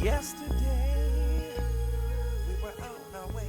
Yesterday, we were on our way.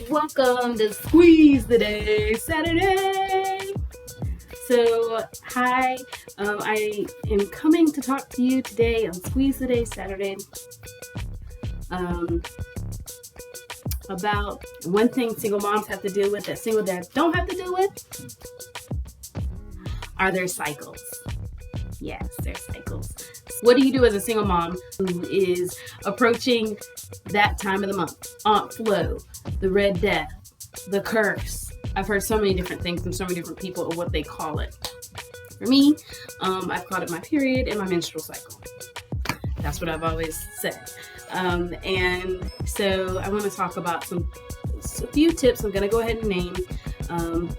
Welcome to Squeeze the Day Saturday. So, hi, I am coming to talk to you today on Squeeze the Day Saturday about one thing single moms have to deal with that single dads don't have to deal with are their cycles. Yes, their cycles. What do you do as a single mom who is approaching that time of the month? Aunt Flo, the Red Death, the curse. I've heard so many different things from so many different people of what they call it. For me, I've called it my period and my menstrual cycle. That's what I've always said. And so I want to talk about a few tips I'm going to go ahead and name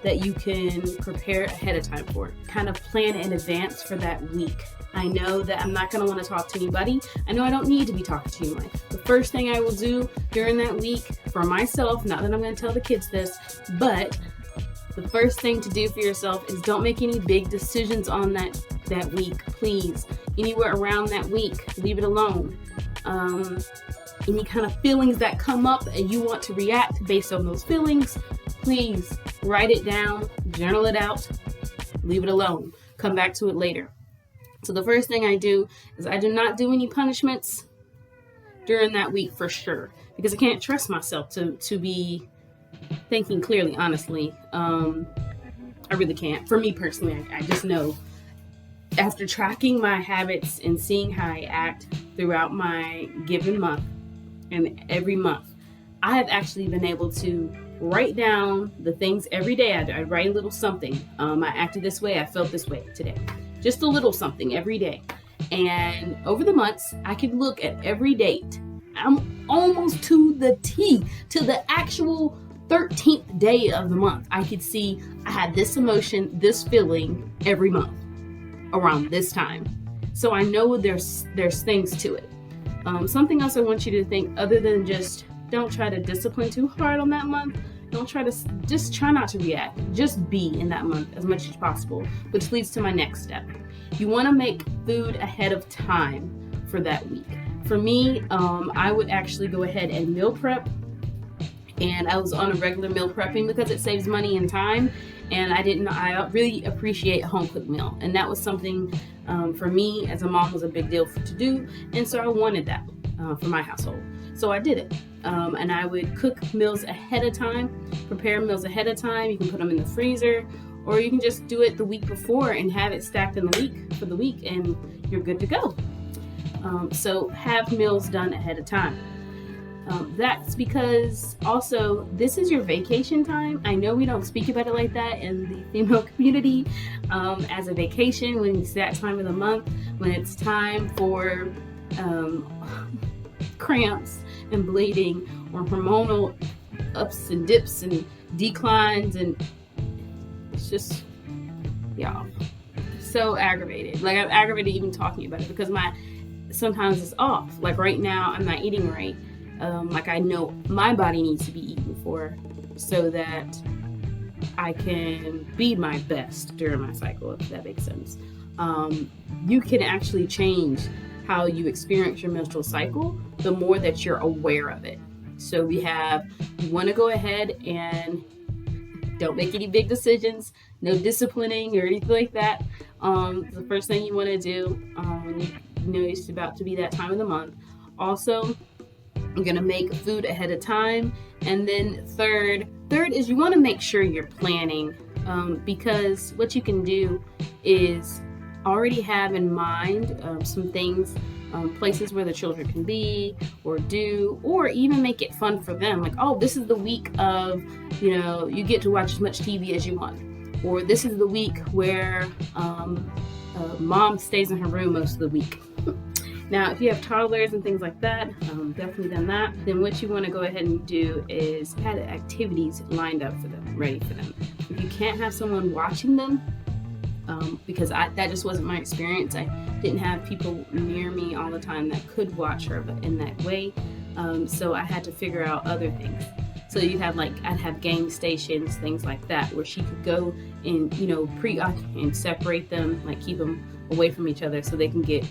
that you can prepare ahead of time for. Kind of plan in advance for that week. I know that I'm not going to want to talk to anybody. I know I don't need to be talking to anyone. The first thing I will do during that week for myself, not that I'm going to tell the kids this, but the first thing to do for yourself is don't make any big decisions on that week, please. Anywhere around that week, leave it alone. Any kind of feelings that come up and you want to react based on those feelings, please write it down, journal it out, leave it alone. Come back to it later. So the first thing I do is I do not do any punishments during that week for sure, because I can't trust myself to be thinking clearly, honestly. I really can't. For me personally, I just know after tracking my habits and seeing how I act throughout my given month and every month, I have actually been able to write down the things every day. I write a little something. I acted this way. I felt this way today. Just a little something every day. And over the months, I could look at every date. I'm almost to the T, to the actual 13th day of the month. I could see I had this emotion, this feeling every month around this time. So I know there's things to it. Something else I want you to think, other than just don't try to discipline too hard on that month. Just try not to react. Just be in that month as much as possible, which leads to my next step. You want to make food ahead of time for that week. For me, I would actually go ahead and meal prep. And I was on a regular meal prepping because it saves money and time. And I really appreciate a home cooked meal. And that was something for me as a mom was a big deal to do. And so I wanted that for my household. So I did it. And I would cook meals ahead of time, prepare meals ahead of time. You can put them in the freezer, or you can just do it the week before and have it stacked in the week for the week, and you're good to go. So have meals done ahead of time. That's because also this is your vacation time. I know we don't speak about it like that in the female community as a vacation when it's that time of the month, when it's time for cramps and bleeding or hormonal ups and dips and declines, and it's just, y'all, so aggravated. Like, I'm aggravated even talking about it because sometimes it's off. Like right now, I'm not eating right. Like I know my body needs to be eaten for so that I can be my best during my cycle, if that makes sense. You can actually change how you experience your menstrual cycle the more that you're aware of it. So you want to go ahead and don't make any big decisions, no disciplining or anything like that. The first thing you want to do when you know it's about to be that time of the month. Also, you're going to make food ahead of time. And then third is you want to make sure you're planning, because what you can do is already have in mind some things, places where the children can be or do, or even make it fun for them. Like, oh, this is the week of, you get to watch as much TV as you want. Or this is the week where mom stays in her room most of the week. Now, if you have toddlers and things like that, definitely done that, then what you want to go ahead and do is have activities lined up for them, ready for them. If you can't have someone watching them, because that just wasn't my experience. I didn't have people near me all the time that could watch her in that way. So I had to figure out other things. So I'd have game stations, things like that, where she could go and, and separate them, like keep them away from each other so they can get,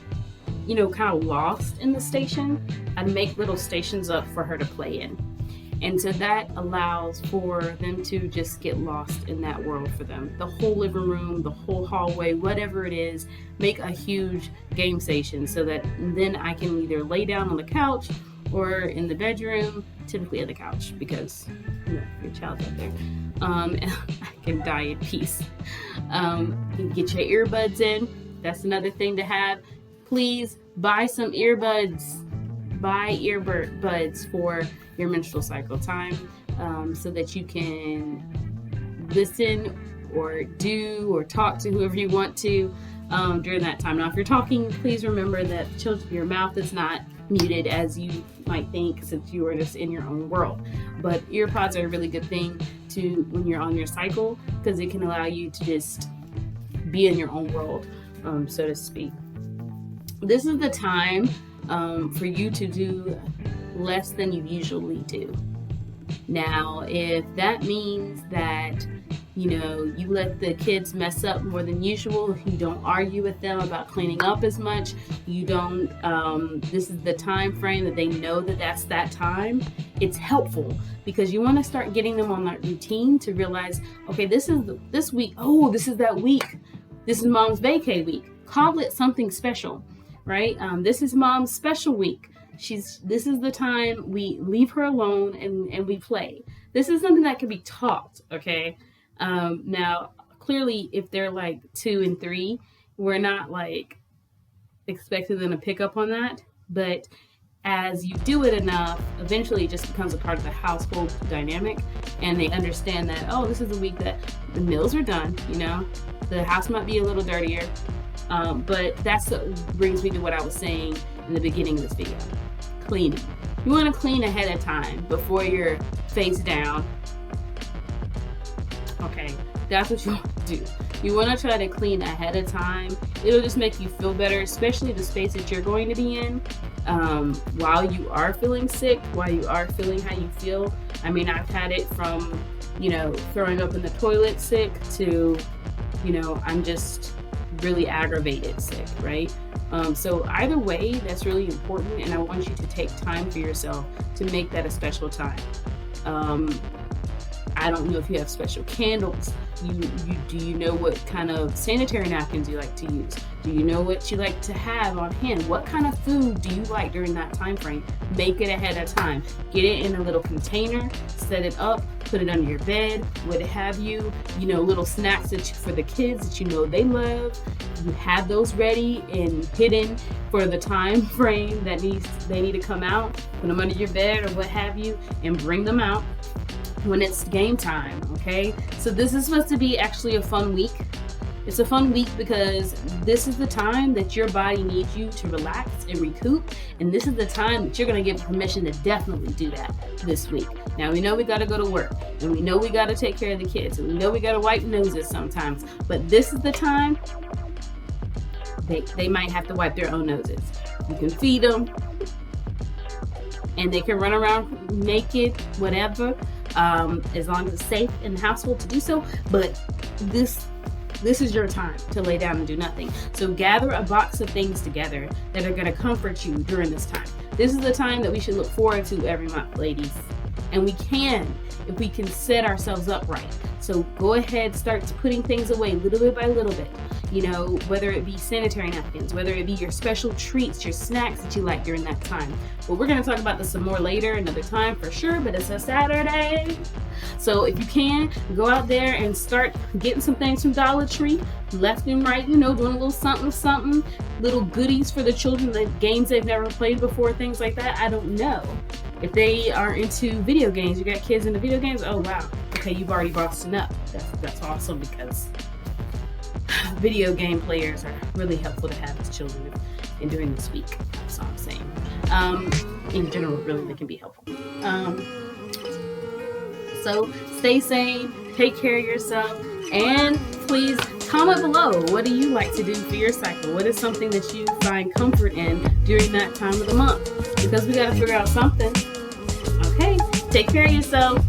kind of lost in the station. I'd make little stations up for her to play in. And so that allows for them to just get lost in that world for them. The whole living room, the whole hallway, whatever it is, make a huge game station so that then I can either lay down on the couch or in the bedroom, typically on the couch because your child's out there. And I can die in peace. You can get your earbuds in. That's another thing to have. Please buy some earbuds. Buy earbuds for your menstrual cycle time, so that you can listen or do or talk to whoever you want to during that time. Now, if you're talking, please remember that your mouth is not muted as you might think, since you are just in your own world. But earpods are a really good thing to when you're on your cycle, because it can allow you to just be in your own world, so to speak. This is the time for you to do less than you usually do. Now, if that means that you let the kids mess up more than usual, you don't argue with them about cleaning up as much, you don't this is the time frame that they know that's that time, it's helpful because you want to start getting them on that routine to realize, okay, this is this week, this is that week, this is mom's vacay week, call it something special, right? This is mom's special week. This is the time we leave her alone and we play. This is something that can be taught, okay? Now, clearly, if they're like 2 and 3, we're not like expecting them to pick up on that. But as you do it enough, eventually it just becomes a part of the household dynamic. And they understand that, this is the week that the meals are done, the house might be a little dirtier. But that's what brings me to what I was saying in the beginning of this video. Cleaning. You want to clean ahead of time before you're face down. Okay, that's what you want to do. You want to try to clean ahead of time. It'll just make you feel better, especially the space that you're going to be in while you are feeling sick, while you are feeling how you feel. I mean, I've had it from, throwing up in the toilet sick to, I'm just really aggravated sick, right? So either way, that's really important, and I want you to take time for yourself to make that a special time. I don't know if you have special candles. Do you know what kind of sanitary napkins you like to use? Do you know what you like to have on hand? What kind of food do you like during that time frame? Make it ahead of time. Get it in a little container, set it up, put it under your bed, what have you. Little snacks for the kids that they love. You have those ready and hidden for the time frame that they need to come out. Put them under your bed or what have you, and bring them out when it's game time, okay? So this is supposed to be actually a fun week. It's a fun week because this is the time that your body needs you to relax and recoup, and this is the time that you're gonna get permission to definitely do that this week. Now, we know we gotta go to work, and we know we gotta take care of the kids, and we know we gotta wipe noses sometimes, but this is the time They might have to wipe their own noses. You can feed them, and they can run around naked, whatever, as long as it's safe in the household to do so. But this is your time to lay down and do nothing. So gather a box of things together that are going to comfort you during this time. This is the time that we should look forward to every month, ladies. And we can, if we can set ourselves up right. So go ahead, start putting things away little bit by little bit. You know, whether it be sanitary napkins, whether it be your special treats, your snacks that you like during that time. But we're going to talk about this some more later, another time for sure, but it's a Saturday. So if you can, go out there and start getting some things from Dollar Tree, left and right, you know, doing a little something, little goodies for the children, the games they've never played before, things like that. I don't know. If they are into video games, you got kids into video games, oh wow, okay, you've already bossed up. That's awesome, because video game players are really helpful to have as children and during this week. That's all I'm saying. In general, really, they can be helpful. So stay sane, take care of yourself, and please comment below. What do you like to do for your cycle? What is something that you find comfort in during that time of the month? Because we got to figure out something. Okay, take care of yourself.